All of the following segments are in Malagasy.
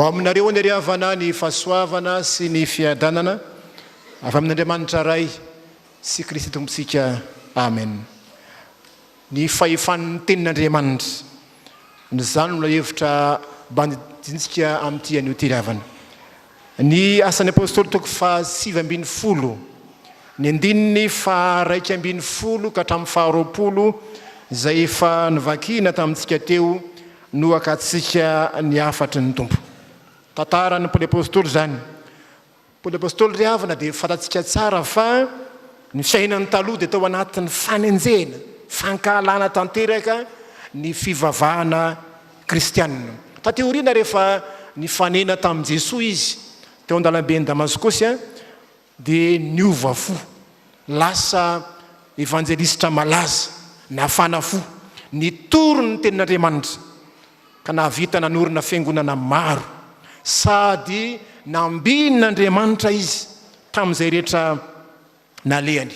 ho aminareo ny riavana ny fahasoavana sy ny fiadanana avy amin'Andriamanitra ray sy Kristy tompontsika amen. Ny fahefan'ny tenin'Andriamanitra ny zany no hevitra bandintsika amin'ity an'io ty riavana. Ny Asan'ny Apostoly toko faha 7 ny andininy faha 2 ka hatramin'ny faha 20 izay efa nivakina tamintsika teo no akatsika ny hafatry ny tompo. Tantarany Paoly Apôstoly zany. Paoly Apôstoly riavana dia fantatsika tsara fa ny fiainany taloha dia tao anatin'ny fanenjena, fankahalana tanteraka ny fivavahana kristianina. Tateoriana rehefa ny fanena tamin'i Jesoa izy teo an-dalambe ny Damaskosy dia niova fo, lasa evanjelistra malaza, nafana fo, nitorony ny tenin'Andriamanitra ka nahavita nanorina fiangonana maro sady nambinin'Andriamanitra izy tamin'izay rehetra nalehany.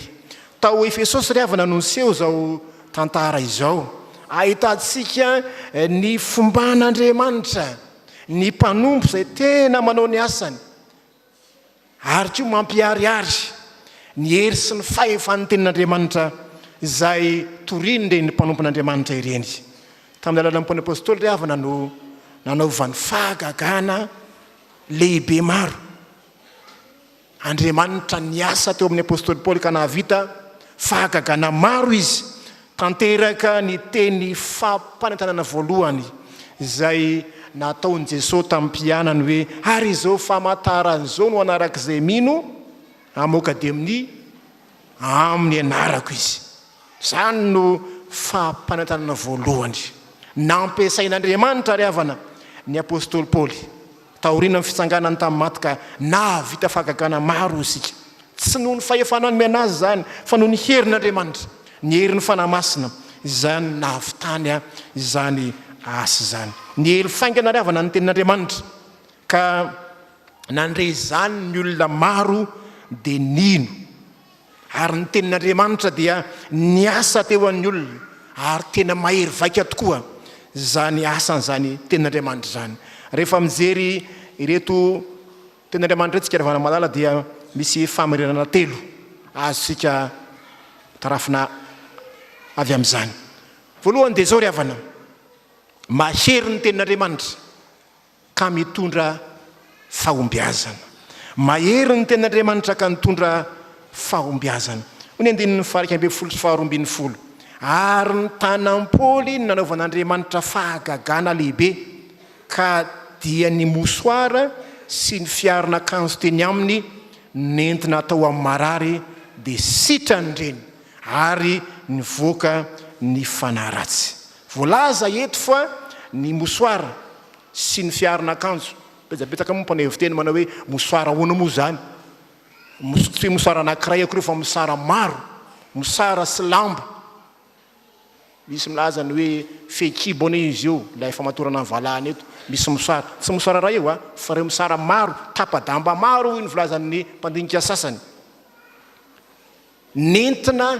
Tao Efesosy riavana no niseho zao tantara izao. Ahitantsika ny fomban'Andriamanitra, ny mpanompo izay tena manao ny asany ary koa mampiariary ny hery sy ny fahefan'ny tenin'Andriamanitra izay torin'i ny mpanompon'Andriamanitra ireny. Tamin'ny alalan'ny Paoly Apôstoly riavana no nanaovan'ny fahagagana lehibe maro. Andriamanitra niasa teo amin'ny Apôstoly Paoly ka nahavita fahagagana maro izy tanteraka ny teny fampanentanana voalohany izay nataon'i Jesoa tamin'ny mpianany hoe ary izao famataran'izao no anarak'izay mino amoaka dia amin'ny anarako izy. Zany no fampanentanana voalohany nampiasain'Andriamanitra riavana ny Apôstoly Paoly taoriana amin'ny fitsanganany tamin'ny maty ka nahavita fahagagana maro isika. Tsy noho ny fahefanany anazy zany fa noho ny herin'Andriamanitra, ny herin'ny fanahy masina izany nahavitany izany asa zany. Ny hery faingana riavana ny tenin'Andriamanitra ka nandre zany ny olona maro dia nino ary ny tenin'Andriamanitra dia niasa teo amin'ny olona ary tena mahery vaika tokoa zany asan'izany tenin'Andriamanitra zany. Rehefa mijery ireto tenin'Andriamanitra tsika riavana malala dia misy famarinana 3 azosika tarafina avy amin'izany. Voalohany dia zao riavana, mahery ny tenin'Andriamanitra ka mitondra fahombiazana. Mahery ny tenin'Andriamanitra ka mitondra fahombiazana. Ny andininy faha 12 sy faha 20 ary ny tanan'i Paoly nanaovan'Andriamanitra fahagagana lehibe ka dia ny mosoara sy ny fiaron'akanjo teny aminy nentina atao amin'ny marary dia sitrany ireny ary nivoaka ny fanahy ratsy. Voalaza eto fa ny mosoara sy ny fiaron'akanjo. Betsaka moa mpanevy teny manao hoe mosoara ahoana moa zany. Tsy mosoara anankiray akory fa mosoara maro, mosoara sy lamba. Misy milaza ny hoe fekibo ane izy io, ilay famatorana ny valahany eto. Misy mosoara, tsy mosoara ray io fa ireo mosoara maro, tapa-damba maro ny volazan'ny mpandinika sasany. Nentina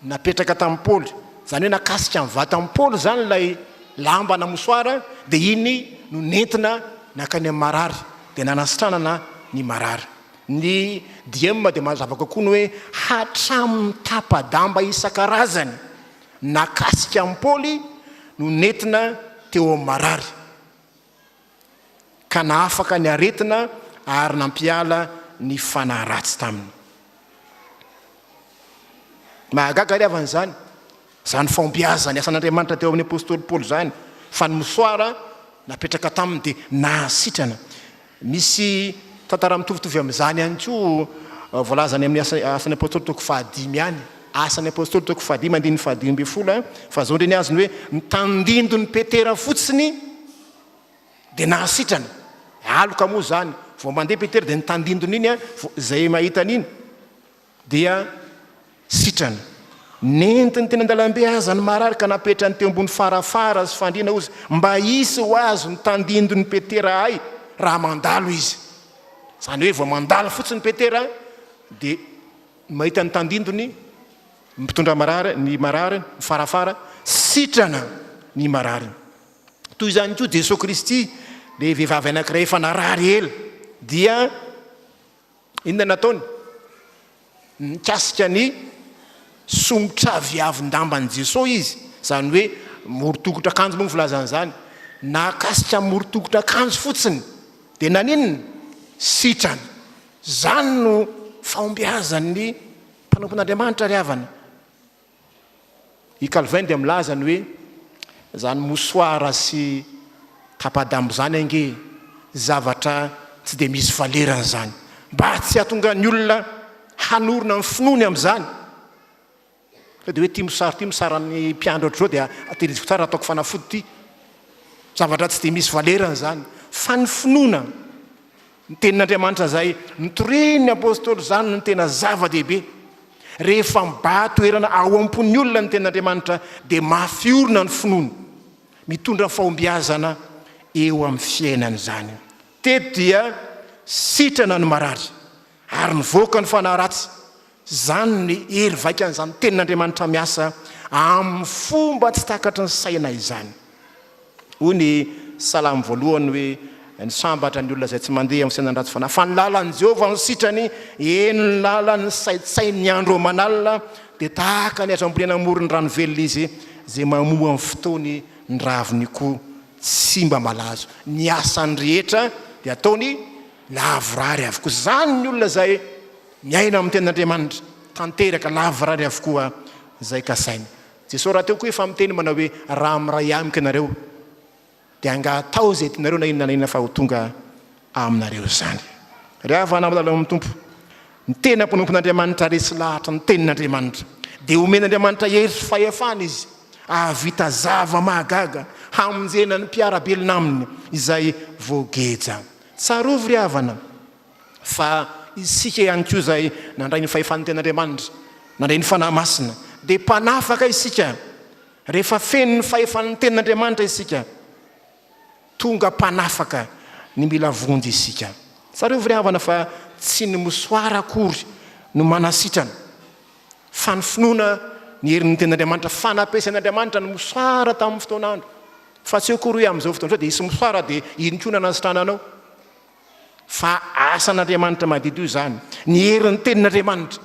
napetraka tamin'ny Paoly, zany hoe nakasika amin'ny vatan'ny Paoly zany ilay lamba na mosoara dia iny no nentina nakany amin'ny marary dia nanasitranana ny marary. Ny diema dia mazava kokoa ny hoe hatramin'ny tapa-damba isan-karazany nakasika amin'ny Paoly no nentina teo amin'ny marary ka naafaka ny aretina ary nampiala ny fanahy ratsy taminy. Mahagaga riavana zany, zany fahombiazany asan'Andriamanitra teo amin'ny Apôstoly Paoly zany, fa ny mosoara napetraka taminy dia nahasitrana. Misy tantara mitovitovy amin'izany ihany koa voalazany amin'ny Asan'ny Apôstoly toko faha 5 ihany. Asan'ny Apôstoly toko faha 5 andininy faha 12 fa zao ndreny azy ny hoe nitandindo ny Petera fotsiny dia nahasitrana. Aloka moa zany vao mandeha Petera dia nitandindony iny zay mahita an'iny dia sitrana. Nentiny teny an-dalambe aza ny marary ka napetrany teo ambony farafara sy fandriana ozy mba hisy ho azo nitandindony Petera ay raha mandalo izy. Zany hoe vao mandalo fotsiny Petera dia mahita ny tandindony mitondra marary, ny marary, ny farafara, sitrana ny marary. Toy izany koa Jesoa Kristy le vehivavy anankiray efa narary ela dia inona nataony nikasika ny somotra viavin-damban'i Jesoa izy, zany hoe morotokotra akanjo moa filazana zany, nakasika morotokotra akanjo fotsiny dia naninona sitrany. Zany no fahombiazan'ny mpanompon'Andriamanitra ry havana. I Calvin dia milazany hoe zany mosoara sy tapadambo zany ange zavatra tsy dia misy valerana zany, mba tsy hahatonga ny olona hanorona ny finoany amin'izany. Fa dia hoe ty mosarany mpiandro ohatr'izao dia ateriziko tsara ataoko fanafody ty, zavatra tsy dia misy valerana zany, fa ny finoana ny tenin'Andriamanitra zay ny Toriteny Apôstoly zany ny tena zava-dehibe. Rehefa mba toerana ao am-pon'ny olona ny tenin'Andriamanitra dia mafiorina ny finoana, mitondra fahombiazana eo amin'ny fiainany zany. Teto dia sitrana ny marary ary nivoaka ny fanahy ratsy. Zany ny hery vaikan'izany tenin'Andriamanitra miasa amin'ny fomba tsy takatry ny saina izany. Hoy ny salamo voalohany hoe ny sambatra ny olona izay tsy mandeha amin'ny fiainany ratsy fanahy, fa ny lalan'i Jehovah no sitrany, eny ny lalany saitsainy ny andro manalina, dia tahaka ny atrambolena amoron'ny rano velona izy zay mamoa amin'ny fotoany ny raviny koa tsy mba malazo. Ny asany rehetra dia ataony lavorary avokoa. Zany ny olona zay miaina amin'ny tenin'Andriamanitra, tanteraka lavorary avokoa zay kasainy. Jesosy raha teo koa efa miteny manao hoe raha miray amiko ianareo dia angatao zay tianareo na inona na inona fa ho tonga aminareo zany. Ry havana amin'ny amin'ny Tompo, ny tena mpanompon'Andriamanitra resy lahatra ny tenin'Andriamanitra dia omen'Andriamanitra hery sy fahefany izy ahavita zava mahagaga hamonjena ny mpiarabelona aminy izay voageja. Tsarovy ry havana fa isika ihany koa zay nandray ny fahefan'ny tenin'Andriamanitra, nandray ny fanahy masina, dia mpanafaka isika rehefa feno ny fahefan'ny tenin'Andriamanitra isika, tonga mpanafaka ny mila vonjy isika. Tsarovy ry havana fa tsy ny mosoara akory no manasitrana, fa ny finoana ny herin'ny tenin'Andriamanitra, fanampiasan'Andriamanitra ny mosoara tamin'ny fotoanandro. Fa tsy akory hoe amin'izao fotoana dia isy mosoara dia iny koa nanasitrananao, fa asan'Andriamanitra madidi io zany, ny herin'ny tenin'Andriamanitra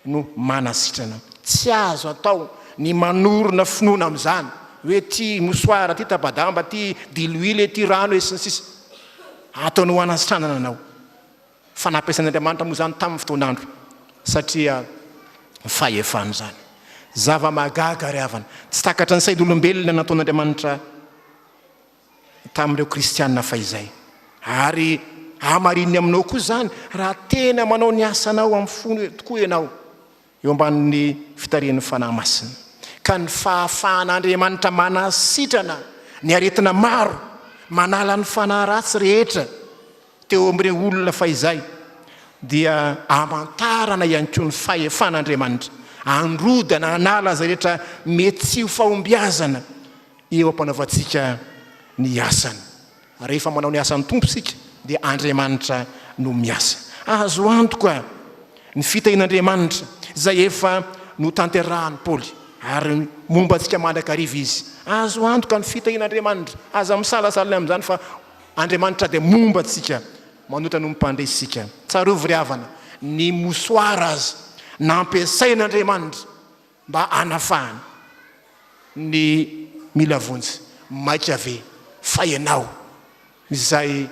no manasitrana. Tsy azo atao ny manorona finoana amin'izany hoe ty mosoara, ty tabadamba, ty diloile, ty rano sy ny sisa, ataony ho anasitranana anao. Fa nampiasan'Andriamanitra moa zany tamin'ny fotoanandro, satria fahefany zany zava-mahagaga ry havana, tsy takatra ny sain'olombelona nataon'Andriamanitra tamin'ireo kristianina fahizay. Ary amarininy aminao koa zany raha tena manao ny asanao amin'ny fony tokoa ianao eo ambanin'ny fitarian'ny fanahy masina, ka ny fahafahan'Andriamanitra manasitrana ny aretina maro manala ny fanahy ratsy rehetra teo amin'ireo olona fahizay, dia amantarana ihany koa ny fahefan'Andriamanitra androdana anala zay rehetra mety tsy ho fahombiazana eo ampanaovantsika ny asany. Rehefa manao ny asan'ny Tompo sika dia Andriamanitra no miasa. Azo antoka ny fitahin'Andriamanitra zay efa no tanterahan'i Paoly ary momba antsika mandrakariva izy. Azo antoka ny fitahin'Andriamanitra, aza misalasala amin'izany fa Andriamanitra dia momba antsika manota no mipandresika. Tsarovy ry havana, ny mosoara azy nampiasain'Andriamanitra mba anafahany ny mila vonjy maika ave fa ianao izay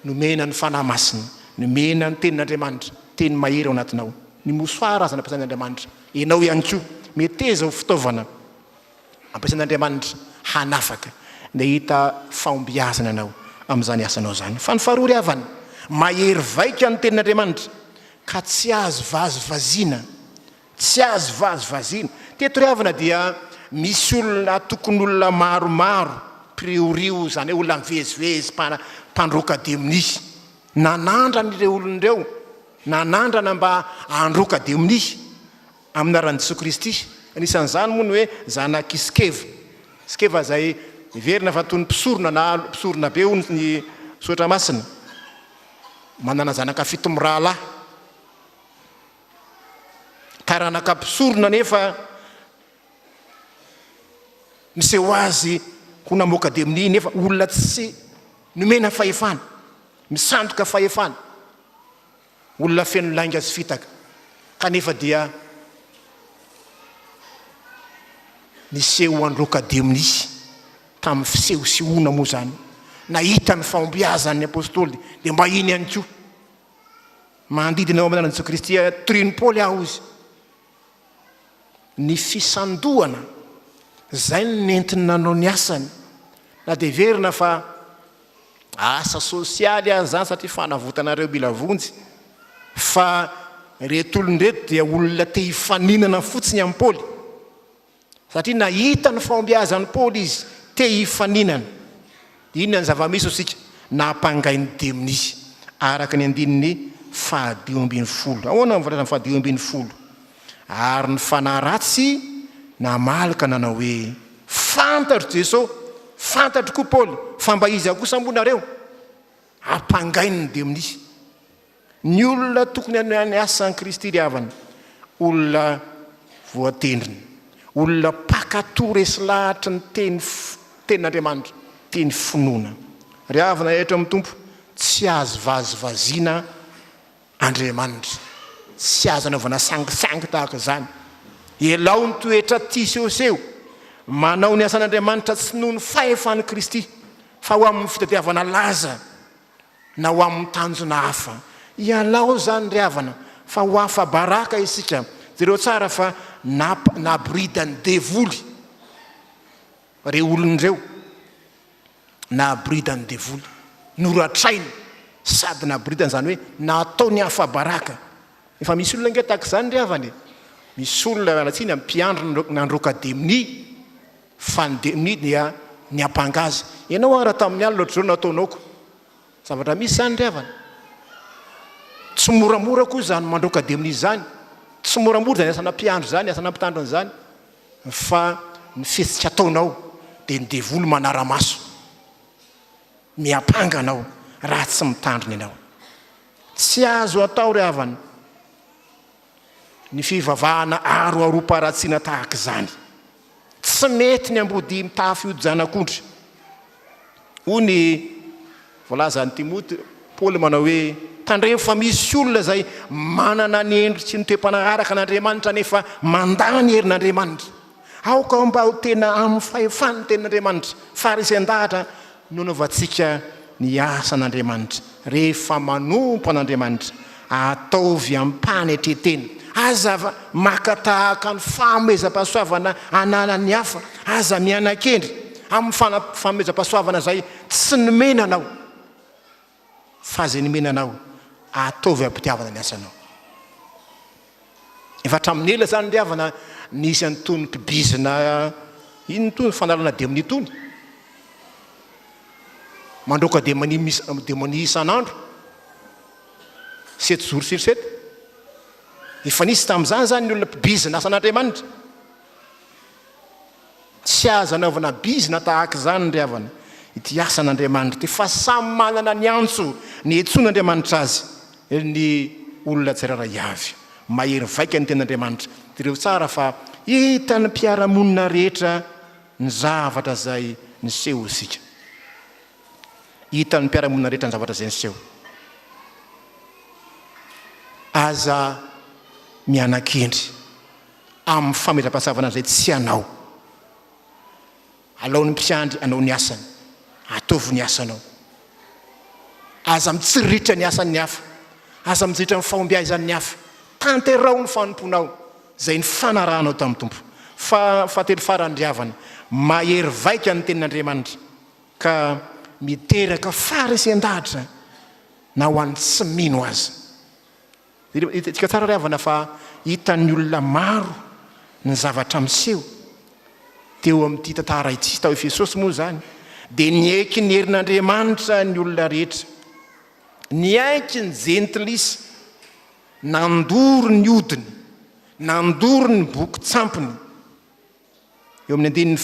nomena ny fanahy masina, nomena ny tenin'Andriamanitra, teny mahery ao anatinao. Ny mosoara azy nampiasain'Andriamanitra, ianao ihany koa meteza ho fitaovana ampiasain'Andriamanitra hanafaka dia hita fahombiazana anao amin'izany asanao zany. Fa ny faharoa ry havana, mahery vaika ny tenin'Andriamanitra ka tsy azo vazivaziana, tsy azo vazivaziana. Teto ry havana dia misy olona, tokony olona maromaro priorio zany hoe olona mivezivezy mpandroka demoni, nanandrana ireo olon'ireo, nanandrana mba androka demoni amin'ny anaran'i Jesoa Kristy. Anisan'izany moa ny hoe zanak'i Skeva zay miverina fa toy ny mpisorona na mpisorona be hoy ny Soratra Masina, manana zanaka 7 mirahalahy, taranaka mpisorona nefa miseho azy ho namoaka demoni, nefa olona tsy nomena fahefana, misandoka fahefana, olona feno langa sy fitaka, kanefa dia niseho androka amin'ny tamin'ny fiseho sy ona moa zany, nahita ny fahombiazan'ny apôstoly dia mba iny ihany koa mandidina ao amin'ny Jesoa Kristy torin'ny Paoly aho izy. Ny fisandohana zay nentiny nanao ny asany, na dia verina fa asa sosialy azy zany satria fanavotanareo mila vonjy, fa reto olon-dreto dia olona te hifaninana fotsiny amin'ny Paoly, satria nahita ny fahombiazan'ny Paoly izy te hifaninana. Inona ny zava-misy isika nampangainy amin'ny araka ny andininy 10:10. Ahoana ny volatana 10:10? Ary ny fanahy ratsy namalaka nanao hoe fantatro Jesoa, fantatro koa Paoly, fa mba izy akosa ambonareo ampangainy amin'ny. Ny olona tokony any asan'i Kristy ry havana, olona voatendriny, olona pakato resy lahatra ny tenin'Andriamanitra, teny finoana. Ry havana eto amin'ny Tompo, tsy azo vazivaziana Andriamanitra, tsy azo anaovana sangisangy tahaka zany. Elao ny toetra tiseoseo, manao ny asan'Andriamanitra tsy noho ny fahefan'ny Kristy, fa ho amin'ny fitadiavana laza na ho amin'ny tanjona hafa. Ialao zany ry havana, fa ho hafa baraka isika, jereo tsara fa nabridan'ny devoly reo olon'ireo, nabridan'ny devoly, noratrainy sady nabridany zany hoe natao ny hafa baraka. Efa misy olona nge tahaka zany ry havany, misy olona alatsiny ampiandro nandroka amin'ny, fa ny amin'ny dia ny ampangazy. Ianao raha tamin'ny alina ohatr'izao nataonaoko, zavatra misy zany ry havana. Tsy moramora koa zany mandroka amin'ny zany, tsy moramora zany asana mpiandro zany, asana mpitandrony zany, fa ny fihetsika ataonao dia ny devoly manara-maso, miampanganao raha tsy mitandrony ianao. Tsy azo atao ry havana ny fivavahana aroaroam-paratsiana tahaka zany. Tsy mety ny ambody mitafy ody zanak'ondry. Hoy voalaza ny Timoty, Paoly manao hoe tandremo fa misy olona zay manana ny endry sy ny toe-panaraka an'Andriamanitra nefa mandany herin'Andriamanitra. Aoka mba ho tena amin'ny fahefan'ny tenin'Andriamanitra, farisean-dahatra no nanaovantsika ny asan'Andriamanitra. Rehefa manompo an'Andriamanitra, ataovy ampanetretena, aza makatahaka ny fanomezam-pahasoavana ananan'ny hafa, aza mianan-kendry amin'ny fanomezam-pahasoavana zay tsy nomenanao, fa zay nomenanao ataovy ampitiavana ny asanao. Efa hatramin'ny ela zany ry havana nisy antony mpibizina iny tony fanalana amin'ny tony, mandroka demoni isan'andro 7 jours sur 7. Efa nisy tamin'izany zany ny olona mpibizina asan'Andriamanitra. Tsy azo anaovana bizina tahaka zany ry havana ity asan'Andriamanitra ty, fa samy manana ny antso ny etson'Andriamanitra azy, ny olona tsirairay avy mahery vaika ny tenin'Andriamanitra. Direo tsara fa hita ny mpiara-monina rehetra ny zavatra zay niseho isika, hita ny mpiara-monina rehetra ny zavatra zay niseho. Aza mianan-kendry amin'ny fametra-pasavana zay tsy anao. Alao ny mpiandry anao ny asany, ataovy ny asanao. Aza mitsiritra ny asan'ny hafa, aza mitsiritra ny fahombiazan'ny hafa, tanterao ny fanomponao zay ny fanarahanao tamin'ny Tompo. Fatelo farany ry havana, mahery vaika ny tenin'Andriamanitra ka miteraka farisean-dahatra na ho an'ny tsy mino azy. Itsika tsara ry havana fa hitan'ny olona maro ny zavatra miseho teo amin'ity tantara ity tao Efesosy moa zany, dia niaiky ny herin'Andriamanitra ny olona rehetra, niaiky ny jentilisa, nandoro ny odiny, nandoro ny boky tsampiny. Eo amin'ny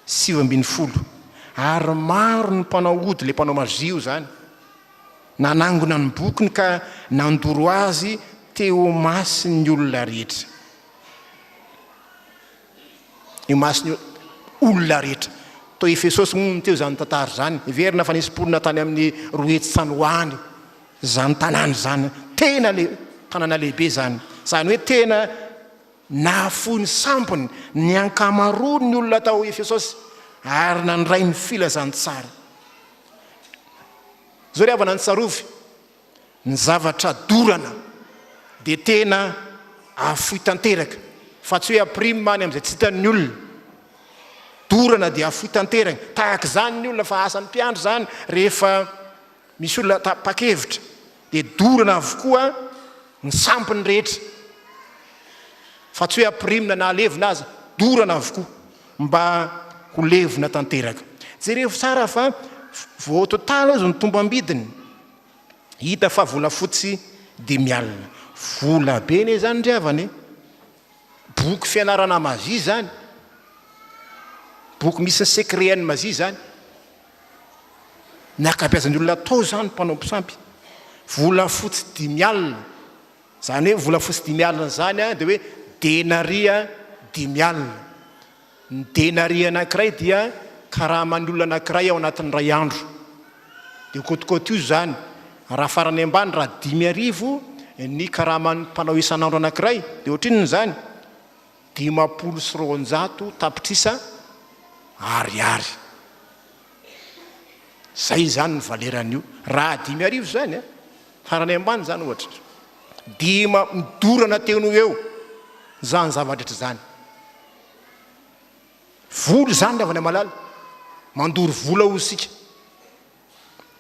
7:20. Ary maro ny mpanao ody, le mpanao mazio zany, nanangona ny bokiny ka nandoro azy teo masin'ny olona rehetra. Eo masin'ny olona rehetra, to Efesosy moa teo zany tantara zany verina fa nisy mponina tany amin'ny roetsy Sanoany zany tanàny zany tena tanàna lehibe zany hoe tena nafony sampony ny ankamaroany ny olona tao Efesosy ary nandray ny filazantsara zao ry havana ny tsarovy ny zavatra dorana dia tena afoy tanteraka fa tsy hoe aprimany amin'izay tsy hitan'ny olona dorana dia afoy tanteraka tahaka zany ny olona fa asan'ny mpiandro zany rehefa misy olona tapa-kevitra dia dorana avokoa ny sampiny rehetra fa tsy hoe aprimina na alevina azy dorana avokoa mba ho levina tanteraka jereo tsara fa vao totala izy ny tokom-bidiny hita fa vola fotsy dia mialina vola be ne zany ndry havany boky fianarana mazy zany boky misy ny secret-ny mazy zany ny akabeazan'ny olona tao zany mpanao mpisampy vola fotsy dimy alina zany hoe vola fotsy dimy alina zany dia hoe denaria dimy alina ny denaria anankiray dia karaha man'olona anankiray ao anatin'ny ray andro dia kotikoty io zany raha farany ambany raha 5,000 ny karaha mpanao isan'andro anankiray dia ohatrin'ny zany 500 tapitrisa ariary zay zany ny valeran'io raha 5,000 zany farany ambany zany ohatra midorana teo no eo zany zavatrarehetra zany voly zany lavany malala mandory vola ho sika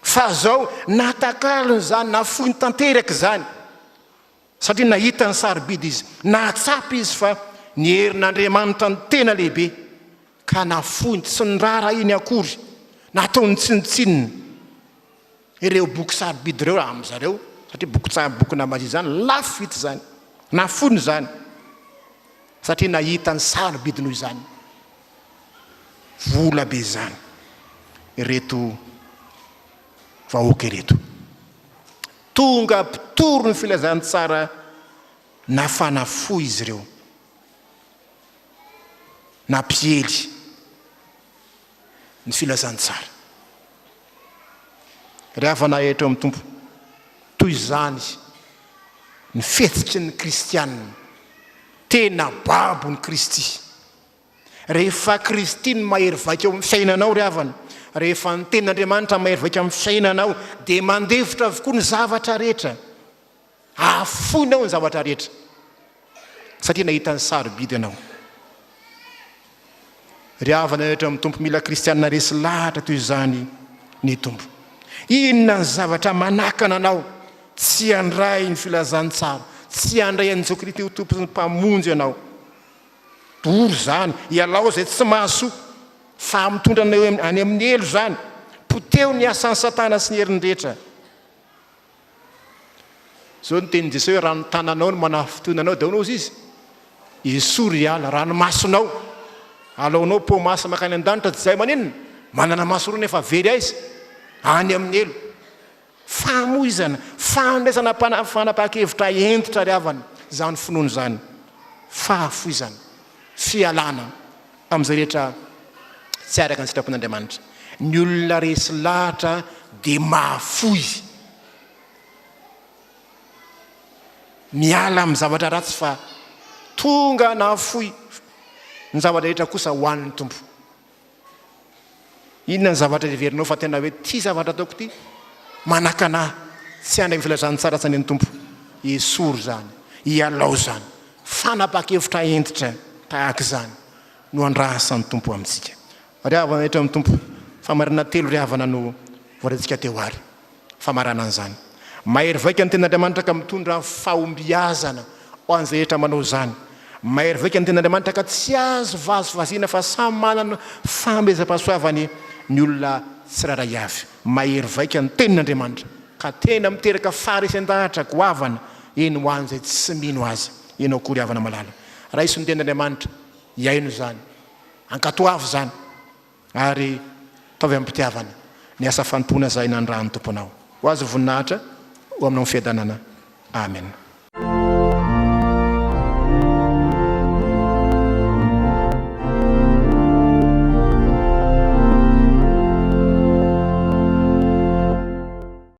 fa zao natakalony zany nafoiny tanteraka zany satria nahita ny sarobidy izy nahatsapy izy fa ny herin'Andriamanitra ny tena lehibe ka nafoiny tsy nirara iny akory nataony tsinitsininy ireo boky sarobidy ireo amin'zareo satria boky namazy zany lafo vita zany nafony zany satria nahita ny sarobidy noho izany vola be zany ireto vahoaka ireto tonga mpitoro ny filazantsara nafanafoy izy ireo nampiely ny filazantsara rehefa nahitra amin'ny tompo toy zany ny fihetsiky ny kristianina tena babo ny Kristy rehefa Kristy ny mahery vaika eo amin'ny fiainanao ry havana rehefa ny tenin'Andriamanitra mahery vaika amin'ny fiainanao dia mandevitra avokoa ny zavatra rehetra afoinao ny zavatra rehetra satria nahita ny sarobidy ianao ry havana rehetra amin'ny tompo mila kristianina resy lahatra toy izany ny tompo inona ny zavatra manakana anao tsy andray ny filazantsara tsy andray an'i Jesoa Kristy ho tompo sy ny mpamonjy ianao doro zany ialao zay tsy mahasoa fa mitondra any amin'ny elo zany poteo ny asan'ny satana sy ny heriny rehetra zao ny tenin'i Jesoa hoe rano tananao no manafotoananao daonao izy esory ala ranomasonao alaonao po maso makany an-danitra tsy zay maninona manana maso roa nefa very aizy any amin'ny elo famoizana fandraisana fanapa-kevitra entitra ry havana zany finoany zany fahafoizana fialana amin'izay rehetra tsy araka ny sitrapon'Andriamanitra ny olona resy lahatra dia mahafoy miala amin'ny zavatra ratsy fa tonga nahafoy ny zavatra rehetra kosa ho an'ny tompo inona ny zavatra reverinao fa tena hoe ty zavatra ataoko ty manakana tsy andray ny filazantsara tsy any tompo esory zany ialao zany fanapa-kevitra entitra tahaka zany no andrasan'ny tompo amintsika ry havana rehetra amin'ny tompo famarana telo ry havana no voarantsika teo ary famarana an'izany mahery vaika ny tenin'Andriamanitra ka mitondra fahombiazana ho an'izay rehetra manao zany mahery vaika ny tenin'Andriamanitra ka tsy azo vazovazina fa samy manana famezam-pahasoavany ny olona tsiraray avy mahery vaika ny tenin'Andriamanitra ka tena miteraka faharesan-dahatra goavana eny ho an'izay tsy mino azy enao kory havana malala raha isy ny tenin'Andriamanitra iaino zany ankatoavy zany ary taovy amin'ny mpitiavana ny asa fanompona zay nandrahan'ny tomponao ho azy voninahitra ho aminao ny fiadanana amen